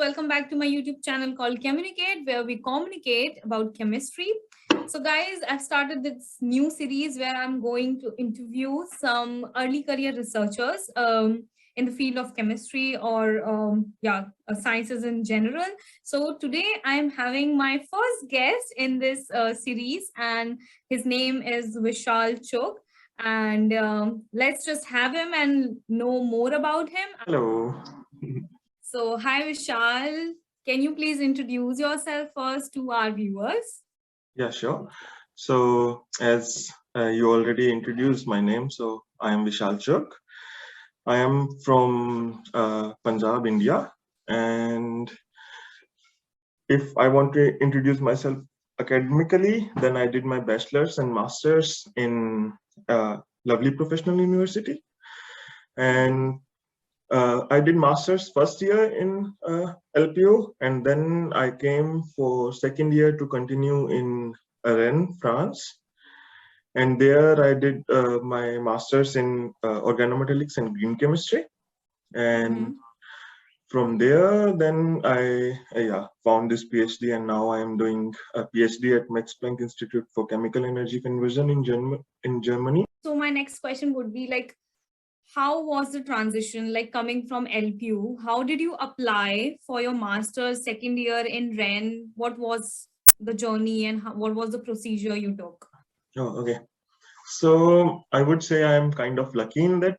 welcome back to my YouTube channel called Communicate, where we communicate about chemistry. So guys, I've started this new series where I'm going to interview some early career researchers in the field of chemistry or sciences in general. So today I'm having my first guest in this series, and his name is Vishal Chugh. And let's just have him and know more about him. Hello. So, hi Vishal. Can you please introduce yourself first to our viewers? Yeah, sure. So, as you already introduced my name, so I am Vishal Chugh. I am from Punjab, India. And if I want to introduce myself academically, then I did my bachelor's and master's in lovely professional university. And I did master's first year in LPU, and then I came for second year to continue in Rennes, France. And there I did my master's in organometallics and green chemistry. And from there, then I found this PhD, and now I am doing a PhD at Max Planck Institute for Chemical Energy Conversion in Germany. So my next question would be like, how was the transition like coming from LPU? How did you apply for your master's second year in Rennes? What was the journey and what was the procedure you took? Oh, okay. So I would say I am kind of lucky in that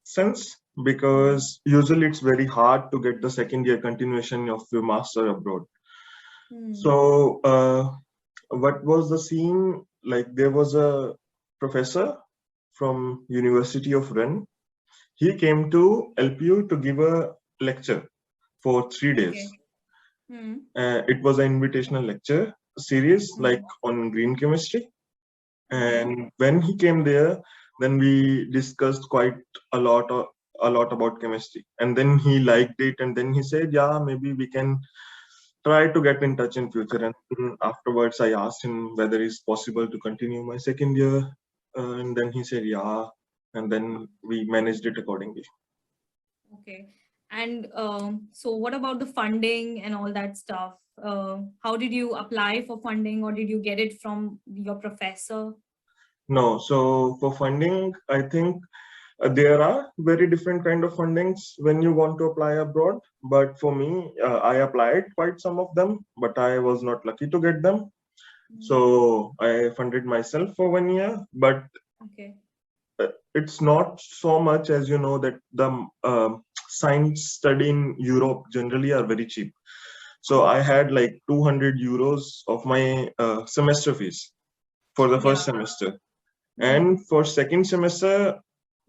sense, because usually it's very hard to get the second year continuation of your master abroad. So what was the scene? Like, there was a professor from University of Rennes. He came to LPU to give a lecture for 3 days. It was an invitational lecture series, like on green chemistry. And when he came there, then we discussed quite a lot about chemistry. And then he liked it, and then he said, yeah, maybe we can try to get in touch in future. And afterwards I asked him whether it's possible to continue my second year, and then he said yeah, and then we managed it accordingly. Okay. And so what about the funding and all that stuff? How did you apply for funding, or did you get it from your professor? No, so for funding, I think there are very different kind of fundings when you want to apply abroad. But for me, I applied quite some of them, but I was not lucky to get them. So I funded myself for 1 year, but it's not so much, as you know, that the science study in Europe generally are very cheap. So I had like 200 euros of my semester fees for the first semester. And for second semester,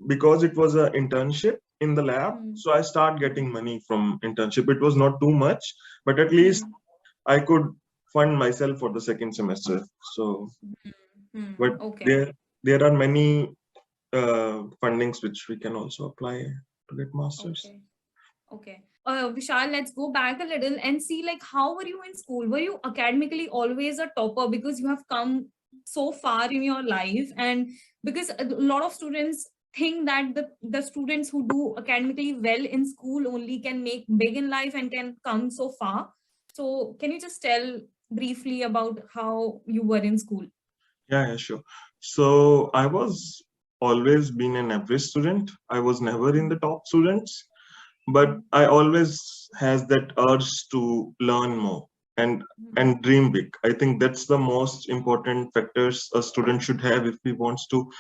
because it was an internship in the lab, so I start getting money from internship. It was not too much, but at least I could fund myself for the second semester. So, but there are many fundings which we can also apply to get masters. Okay. Vishal, let's go back a little and see like how were you in school? Were you academically always a topper, because you have come so far in your life? And because a lot of students think that the students who do academically well in school only can make big in life and can come so far. So can you just tell briefly about how you were in school? Yeah, sure. So I was always been an average student. I was never in the top students, but I always has that urge to learn more and dream big. I think that's the most important factors a student should have if he wants to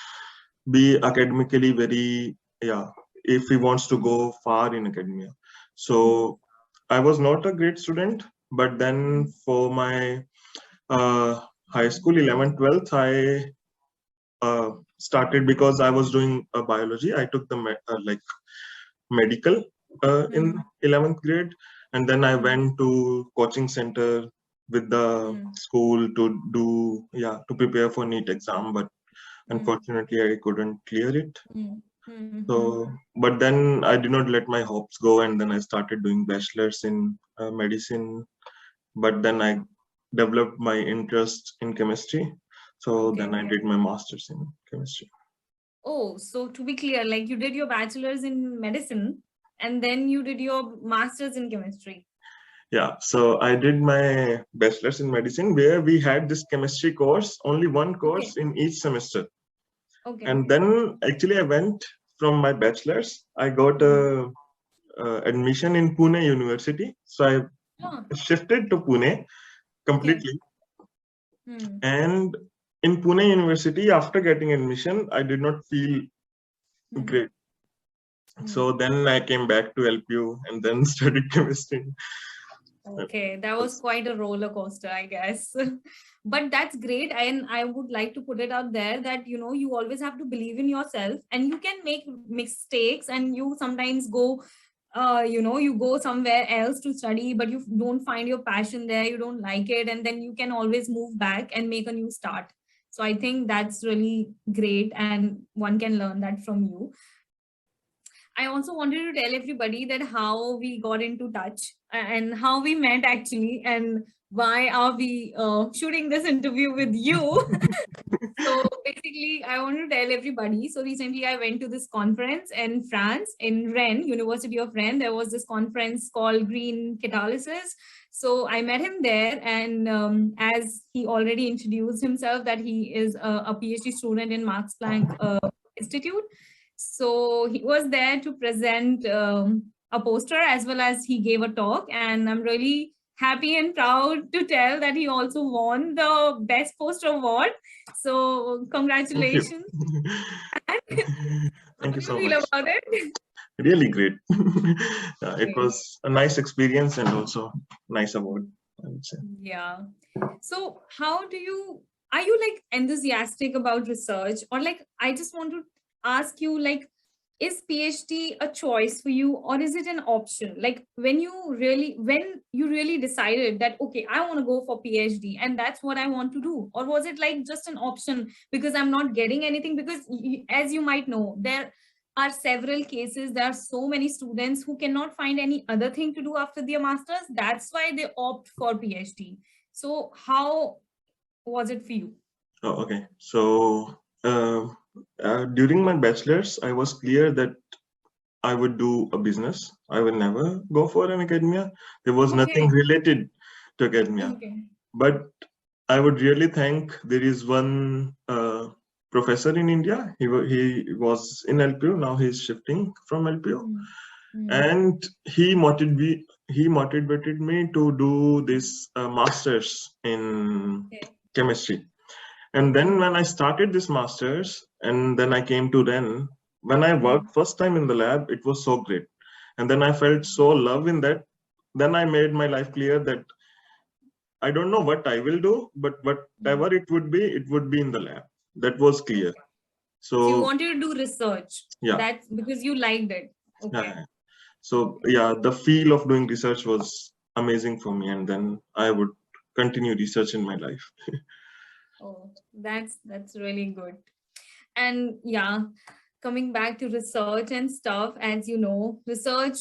be academically very, if he wants to go far in academia. So I was not a great student, but then for my high school 11th 12th, I started, because I was doing biology. I took the medical in 11th grade, and then I went to coaching center with the school to do to prepare for NEET exam, but unfortunately I couldn't clear it. So, but then I did not let my hopes go, and then I started doing bachelors in medicine. But then I developed my interest in chemistry, so then I did my master's in chemistry. Oh, so to be clear, like you did your bachelor's in medicine and then you did your master's in chemistry. Yeah, so I did my bachelor's in medicine where we had this chemistry course, only one Okay. course in each semester. Okay. And then actually I went from my bachelor's, I got a admission in Pune University. So Oh. I shifted to Pune Okay. completely. Hmm. And in Pune University, after getting admission, I did not feel Hmm. great. So then I came back to LPU and then studied chemistry. Okay, that was quite a roller coaster, I guess. But that's great. And I would like to put it out there that, you always have to believe in yourself and you can make mistakes and you sometimes go, you go somewhere else to study, but you don't find your passion there, you don't like it. And then you can always move back and make a new start. So I think that's really great and one can learn that from you. I also wanted to tell everybody that how we got into touch and how we met actually, and why are we shooting this interview with you. So basically, I want to tell everybody. So recently, I went to this conference in France, in Rennes, University of Rennes. There was this conference called Green Catalysis. So I met him there, and as he already introduced himself, that he is a PhD student in Max Planck Institute. So he was there to present a poster as well as he gave a talk, and I'm really happy and proud to tell that he also won the best poster award. So Thank you. congratulations. How Thank do you you so feel much. about it? Really great. It Great. was a nice experience and also nice award, I would say. Yeah. So how are you like enthusiastic about research, or like I just want to ask you, like, is PhD a choice for you or is it an option? Like when you really decided that, okay, I want to go for PhD and that's what I want to do, or was it like just an option because I'm not getting anything? Because as you might know, there are several cases, there are so many students who cannot find any other thing to do after their masters. That's why they opt for PhD. So how was it for you? Oh, okay. So during my bachelor's, I was clear that I would do a business. I will never go for an academia. There was nothing Okay. related to academia. Okay. But I would really thank, there is one professor in India. He was in LPU. Now he's shifting from LPU, Mm. Mm. and he motivated me to do this masters in Okay. chemistry. And Okay. then when I started this masters, and then I came to Ren, when I Mm. worked first time in the lab, it was so great. And then I felt so love in that. Then I made my life clear that I don't know what I will do, but Mm. whatever it would be in the lab. That was clear. Okay. So you So wanted to do research. yeah, That's because you liked it. Okay. yeah. So Okay. yeah, the feel of doing research was amazing for me, and then I would continue research in my life. Oh, that's really good. And yeah, coming back to research and stuff, as you know, research,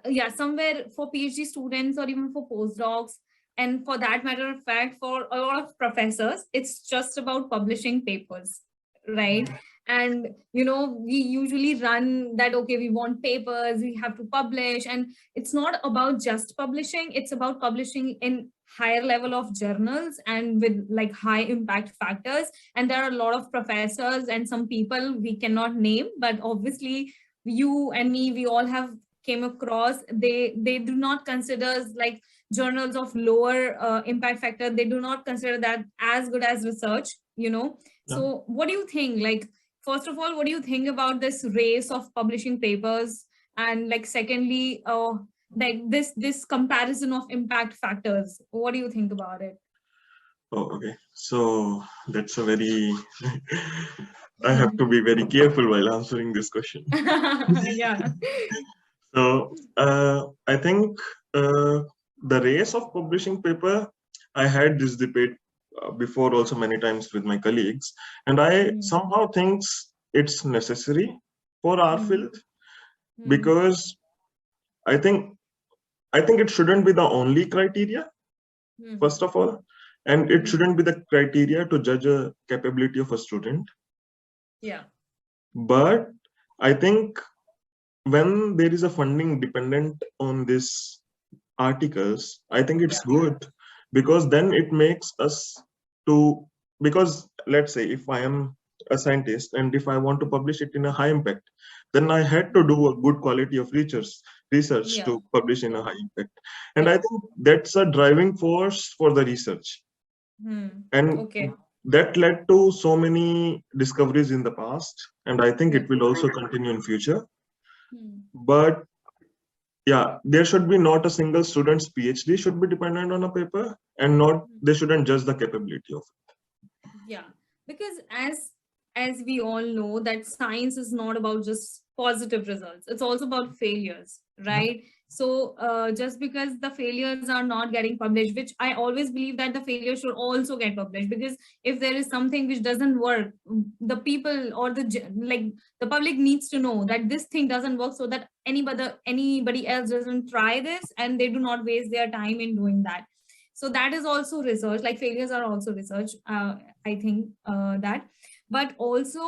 yeah, somewhere for PhD students or even for postdocs, and for that matter of fact, for a lot of professors, it's just about publishing papers, right? And we usually run that, okay, we want papers, we have to publish, and it's not about just publishing, it's about publishing in higher level of journals and with like high impact factors. And there are a lot of professors and some people we cannot name, but obviously you and me, we all have came across, they do not consider like journals of lower impact factor, they do not consider that as good as research. Yeah. So what do you think, like, first of all, what do you think about this race of publishing papers, and like secondly, like this comparison of impact factors, what do you think about it? Oh, okay. So that's a very I have to be very careful while answering this question. Yeah. So I think the race of publishing paper, I had this debate before also many times with my colleagues, and I Mm, somehow thinks it's necessary for our mm, field, mm, because I think it shouldn't be the only criteria, mm, first of all, and it mm. shouldn't be the criteria to judge a capability of a student. Yeah. But I think when there is a funding dependent on this articles, I think it's Yeah. good, because then it makes us to, because let's say if I am a scientist and if I want to publish it in a high impact, then I had to do a good quality of research Yeah. to publish in a Yeah. high impact. And Yeah. I think that's a driving force for the research. And Okay. that led to so many discoveries in the past, and I think Hmm. it will also continue in future. Hmm. But yeah, there should be not a single student's PhD should be dependent on a paper, and not they shouldn't judge the capability of Yeah, because as we all know that science is not about just positive results, it's also about failures, it. right? So just because the failures are not getting published, which I always believe that the failures should also get published, because if there is something which doesn't work, the people or like the public needs to know that this thing doesn't work, so that anybody else doesn't try this and they do not waste their time in doing that. So that is also research, like failures are also research. I think that, but also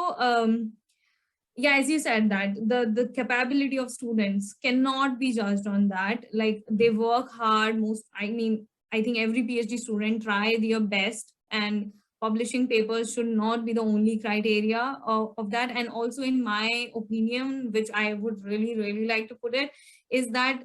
yeah, as you said, that the capability of students cannot be judged on that. Like they work hard, most, I mean, I think every PhD student try their best, and publishing papers should not be the only criteria of that. And also in my opinion, which I would really like to put it, is that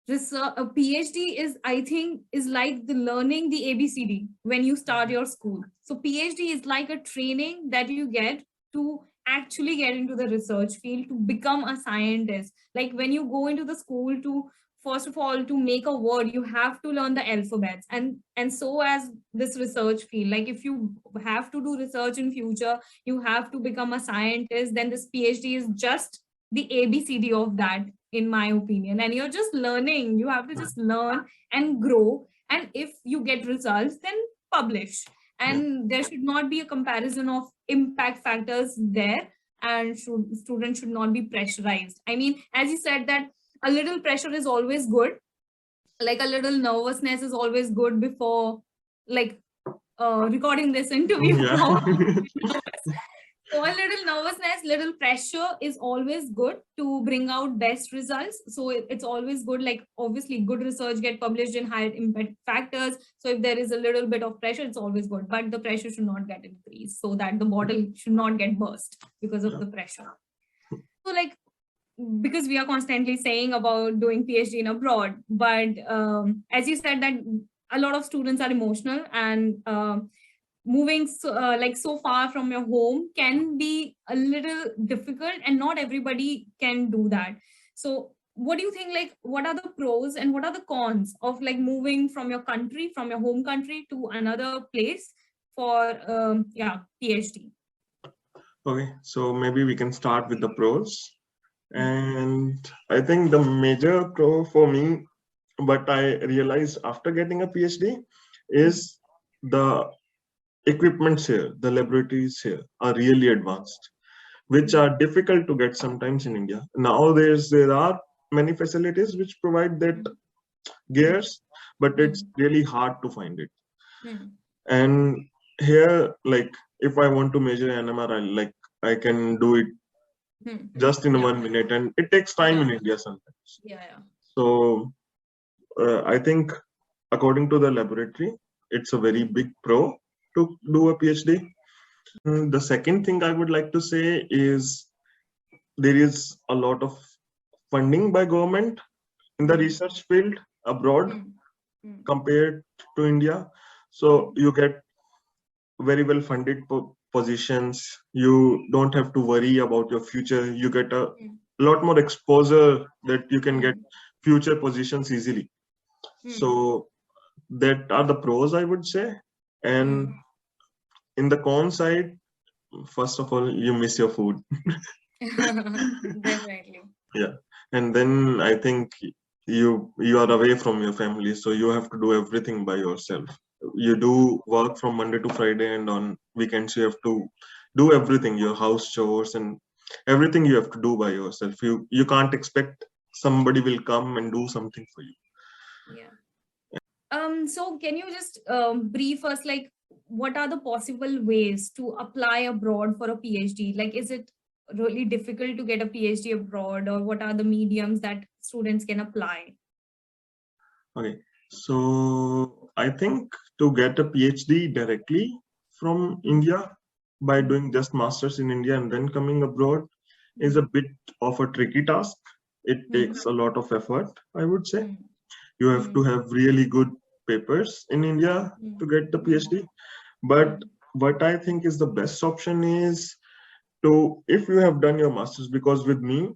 research, a PhD is, I think, is like the learning the ABCD when you start your school. So PhD is like a training that you get to actually get into the research field to become a scientist. Like when you go into the school to, first of all, to make a word, you have to learn the alphabets, and so as this research field, like if you have to do research in future, you have to become a scientist, then this PhD is just the ABCD of that, in my opinion. And you're just learning, you have to just learn and grow, and if you get results, then publish. Yeah. And there should not be a comparison of impact factors there, and students should not be pressurized. I mean, as you said, that a little pressure is always good, like a little nervousness is always good before, like recording this interview. Yeah. So a little nervousness, little pressure is always good to bring out best results. So it's always good. Like obviously, good research get published in higher impact factors. So if there is a little bit of pressure, it's always good. But the pressure should not get increased, so that the bottle should not get burst because of Yeah. the pressure. So like, because we are constantly saying about doing PhD in abroad, but as you said that a lot of students are emotional, and moving like so far from your home can be a little difficult, and not everybody can do that. So what do you think, like what are the pros and what are the cons of like moving from your country, from your home country to another place for yeah, PhD? Okay, so maybe we can start with the pros. Hmm. And I think the major pro for me, but I realized after getting a PhD, Hmm. is the equipments here, the laboratories here are really advanced, which Hmm. are difficult to get sometimes in India. Nowadays, there are many facilities which provide that gears, but it's Hmm. really hard to find it. Hmm. And here, like if I want to measure NMR, like I can do it Hmm. just in Yeah. 1 minute, and it takes time Yeah. in India sometimes. Yeah. Yeah. So I think according to the laboratory, it's a very Hmm. big pro to do a PhD. The second thing I would like to say is there is a lot of funding by government in the Hmm. research field abroad Hmm. Hmm. compared to India. So Hmm. you get very well funded positions. You don't have to worry about your future. You get a Hmm. lot more exposure that you can get Hmm. future positions easily. Hmm. So that are the pros, I would say. And Hmm. in the con side, first of all, you miss your food. Definitely. Yeah. And then I think you are away from your family, so you have to do everything by yourself. You do work from Monday to Friday, and on weekends you have to do everything, your house chores and everything you have to do by yourself. You can't expect somebody will come and do something for you. Yeah. So can you just brief us, like, what are the possible ways to apply abroad for a PhD? Like, is it really difficult to get a PhD abroad, or what are the mediums that students can apply? Okay, so I think to get a PhD directly from India by doing just masters in India and then coming abroad is a bit of a tricky task. It takes a lot of effort, I would say. You have to have really good papers in India to get the PhD. But what I think is the best option is to, if you have done your masters, because with me,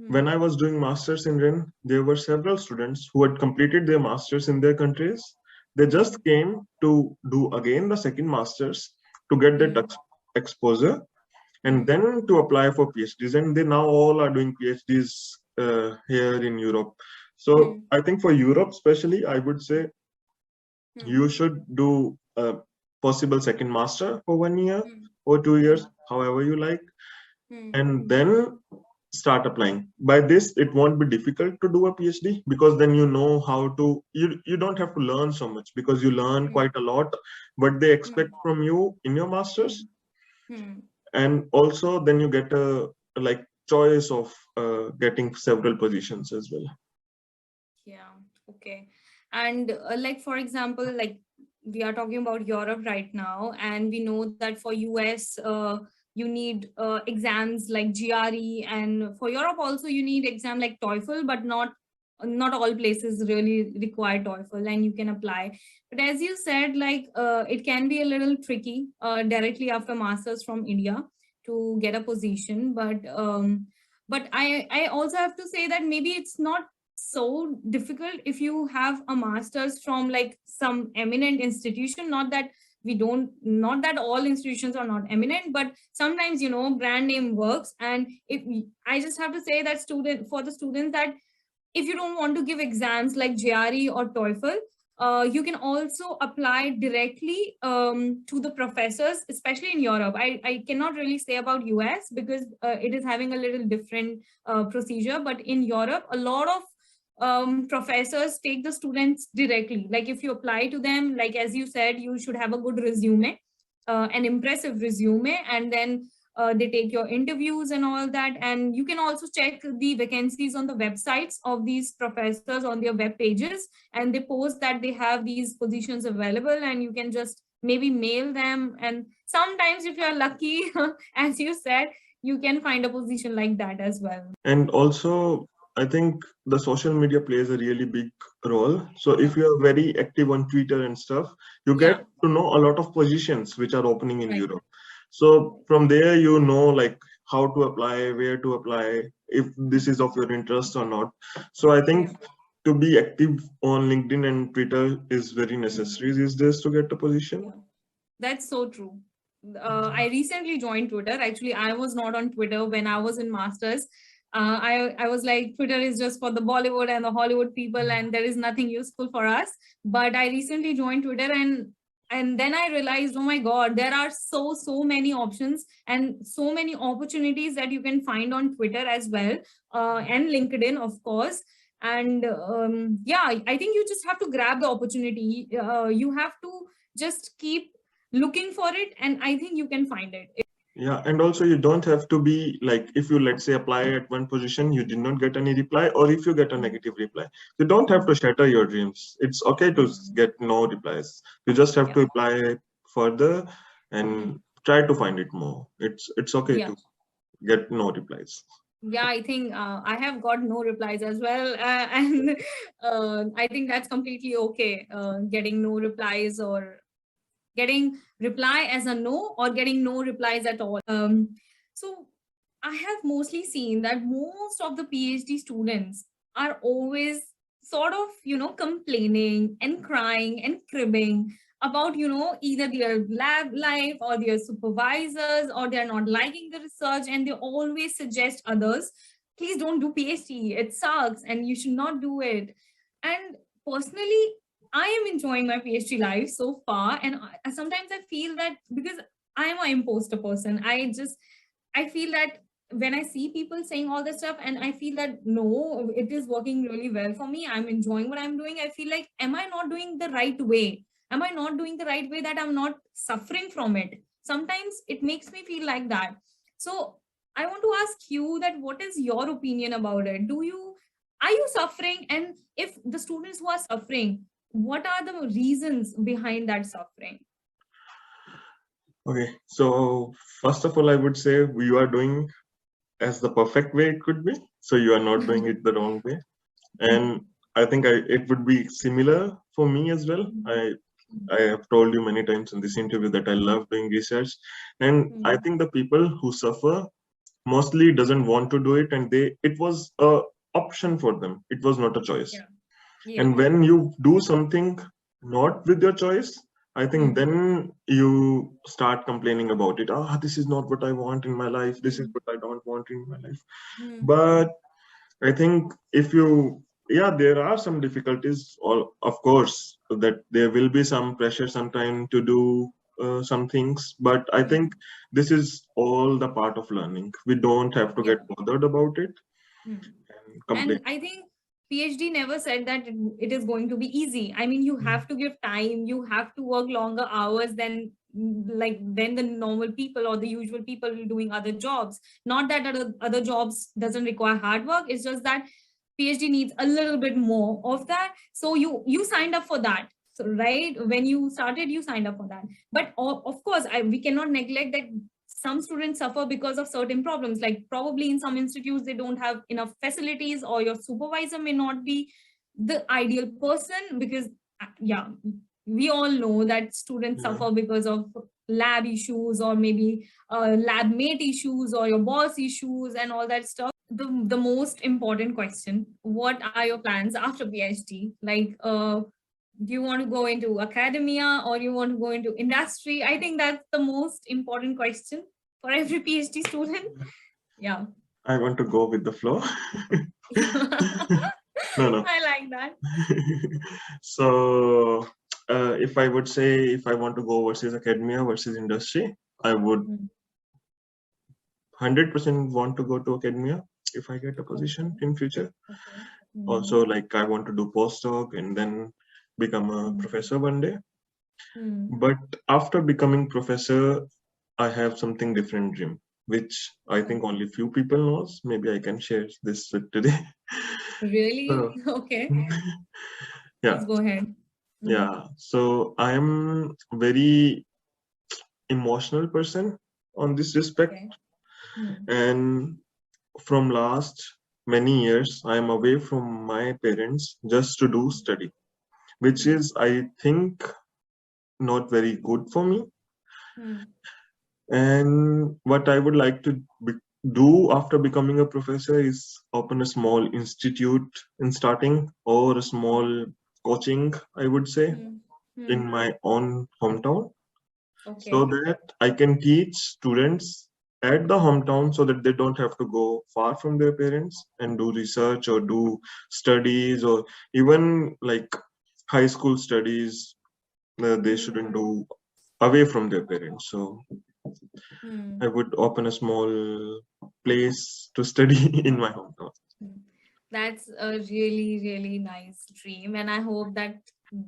when I was doing masters in RIN, there were several students who had completed their masters in their countries. They just came to do again the second masters to get that exposure and then to apply for PhDs. And they now all are doing PhDs here in Europe. So I think for Europe, especially, I would say you should do a possible second master for 1 year or 2 years, however you like, and then start applying. By this, it won't be difficult to do a PhD because then you know how to, you don't have to learn so much because you learn quite a lot, what they expect from you in your masters. And also then you get a like choice of getting several positions as well. Yeah. Okay. And like, for example, like we are talking about Europe right now, and we know that for US, you need exams like GRE, and for Europe also you need exam like TOEFL, but not all places really require TOEFL, and you can apply. But as you said, like it can be a little tricky directly after masters from India to get a position. But I also have to say that maybe it's not so difficult if you have a master's from like some eminent institution. Not that all institutions are not eminent, but sometimes brand name works. And if I just have to say that for the students, that if you don't want to give exams like GRE or TOEFL, you can also apply directly to the professors, especially in Europe. I cannot really say about US because it is having a little different procedure. But in Europe, a lot of professors take the students directly. Like if you apply to them, like as you said, you should have a good resume, an impressive resume, and then they take your interviews and all that. And you can also check the vacancies on the websites of these professors on their web pages, and they post that they have these positions available, and you can just maybe mail them. And sometimes if you're lucky, as you said, you can find a position like that as well. And also, I think the social media plays a really big role. So if you are very active on Twitter and stuff, you get Yeah, to know a lot of positions which are opening in right. Europe. So from there, you know like how to apply, where to apply, if this is of your interest or not. So I think Yeah. to be active on LinkedIn and Twitter is very necessary these days to get a position. Yeah. That's so true. I recently joined Twitter. Actually, I was not on Twitter when I was in masters. I was like, Twitter is just for the Bollywood and the Hollywood people, and there is nothing useful for us. But I recently joined Twitter, and then I realized, oh my God, there are so many options and so many opportunities that you can find on Twitter as well, and LinkedIn, of course. And yeah, I think you just have to grab the opportunity. You have to just keep looking for it, and I think you can find it. Yeah, and also you don't have to be like, if you let's say apply at one position, you did not get any reply, or if you get a negative reply, you don't have to shatter your dreams. It's okay to get no replies. You just have Yeah. to apply further and try to find it more. It's okay Yeah. to get no replies. Yeah, I think I have got no replies as well, and I think that's completely okay. Getting no replies, or getting reply as a no, or getting no replies at all. So I have mostly seen that most of the PhD students are always sort of, complaining and crying and cribbing about, either their lab life or their supervisors, or they're not liking the research, and they always suggest others, please don't do PhD. It sucks and you should not do it. And personally, I am enjoying my PhD life so far. And sometimes I feel that because I'm an imposter person, I feel that when I see people saying all this stuff, and I feel that no, it is working really well for me, I'm enjoying what I'm doing, I feel like, am I not doing the right way? Am I not doing the right way, that I'm not suffering from it? Sometimes it makes me feel like that. So I want to ask you that what is your opinion about it? Do you are you suffering? And if the students who are suffering, what are the reasons behind that suffering? Okay, so first of all, I would say you are doing as the perfect way it could be. So you are not doing it the wrong way. And I think it would be similar for me as well. I have told you many times in this interview that I love doing research, and I think the people who suffer mostly doesn't want to do it, and it was a option for them. It was not a choice. Yeah. Yeah. And when you do something not with your choice, I think then you start complaining about it. Ah, this is not what I want in my life. This is what I don't want in my life. But I think if you, yeah, there are some difficulties, or of course, that there will be some pressure sometime to do some things. But I think this is all the part of learning. We don't have to Yeah. get bothered about it and complain. And I think PhD never said that it is going to be easy. I mean, you have to give time, you have to work longer hours than the normal people or the usual people doing other jobs. Not that other jobs doesn't require hard work. It's just that PhD needs a little bit more of that. So you signed up for that. So right when you started, you signed up for that. But of course, we cannot neglect that some students suffer because of certain problems, like probably in some institutes they don't have enough facilities, or your supervisor may not be the ideal person, because yeah, we all know that students Yeah. suffer because of lab issues, or maybe lab mate issues, or your boss issues and all that stuff. The most important question: what are your plans after PhD? Like, do you want to go into academia or you want to go into industry? I think that's the most important question for every PhD student. Yeah. I want to go with the flow. No, no. I like that. So, if I would say, if I want to go versus academia versus industry, I would 100% want to go to academia if I get a position in future. Okay. Also, like I want to do postdoc and then become a professor one day. But after becoming professor, I have something different dream, which I think only few people knows. Maybe I can share this with today. Really? So, Okay. yeah, Please go ahead. yeah. So I am very emotional person on this respect, Okay. Hmm. and from last many years, I am away from my parents just to do study, which is, I think, not very good for me. Hmm. And what I would like to do after becoming a professor is open a small institute in starting, or a small coaching, I would say, Hmm. in Hmm. my own hometown, so Okay. that I can teach students at the hometown so that they don't have to go far from their parents and do research or do studies, or even like high school studies, they shouldn't do away from their parents. So I Hmm. would open a small place to study in my hometown. That's a really, really nice dream. And I hope that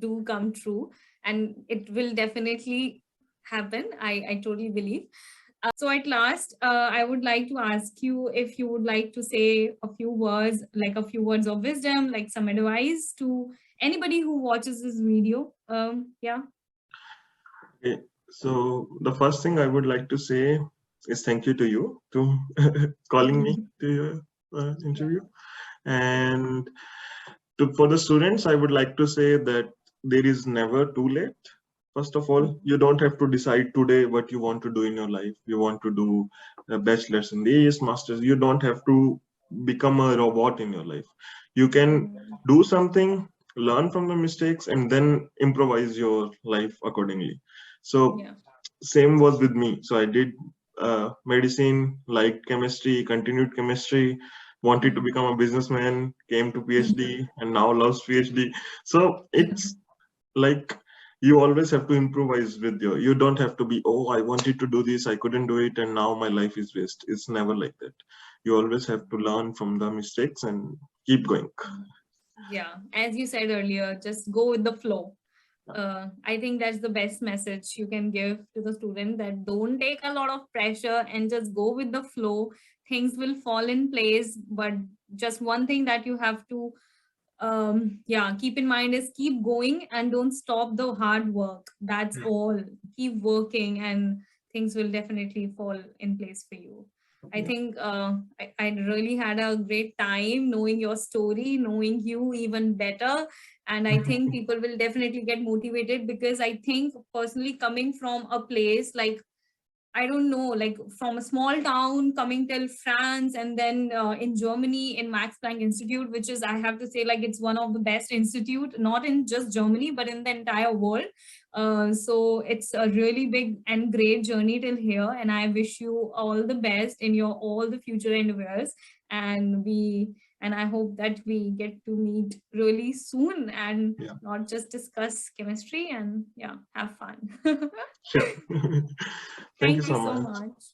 do come true. And it will definitely happen. I totally believe. So at last, I would like to ask you if you would like to say a few words, like a few words of wisdom, like some advice to anybody who watches this video. Yeah. Okay. So the first thing I would like to say is thank you to you to calling me to your Yeah. interview. And for the students, I would like to say that there is never too late. First of all, you don't have to decide today what you want to do in your life. You want to do a bachelor's in this, master's. You don't have to become a robot in your life. You can do something, learn from the mistakes, and then improvise your life accordingly. So Yeah. same was with me. So I did medicine, liked chemistry, continued chemistry, wanted to become a businessman, came to PhD, and now loves PhD. So it's like you always have to improvise with you don't have to be, oh, I wanted to do this, I couldn't do it, and now my life is waste. It's never like that. You always have to learn from the mistakes and keep going. Yeah. As you said earlier, just go with the flow. I think that's the best message you can give to the student, that don't take a lot of pressure and just go with the flow. Things will fall in place, but just one thing that you have to keep in mind is keep going and don't stop the hard work. That's all. Keep working and things will definitely fall in place for you. I think I really had a great time knowing your story, knowing you even better. And I think people will definitely get motivated, because I think personally, coming from a place like, I don't know, like from a small town coming till France, and then in Germany in Max Planck Institute, which is, I have to say, like it's one of the best institute, not in just Germany, but in the entire world. So it's a really big and great journey till here. And I wish you all the best in your all the future endeavors. And I hope that we get to meet really soon and not just discuss chemistry and have fun. Sure. Thank you Thank you so so much. much.